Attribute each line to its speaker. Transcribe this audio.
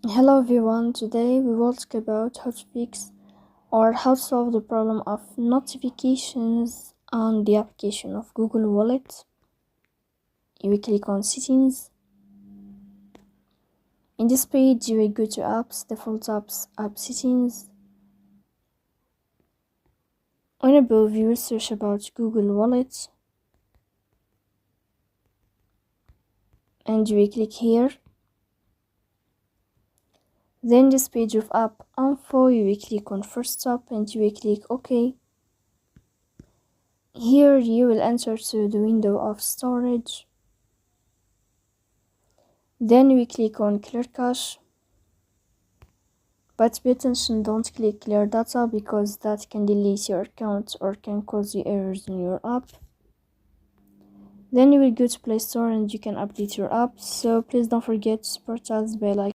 Speaker 1: Hello everyone, today we will talk about how to fix or how to solve the problem of notifications on the application of Google Wallet. You will click on settings. In this page you will go to apps, default apps, app settings. On above you will search about Google Wallet and you will click here. Then this page of app info, you will click on first stop and you will click OK. Here you will enter to the window of storage. Then we click on clear cache. But pay attention, don't click clear data because that can delete your account or can cause you errors in your app. Then you will go to Play Store and you can update your app. So please don't forget to support us by liking.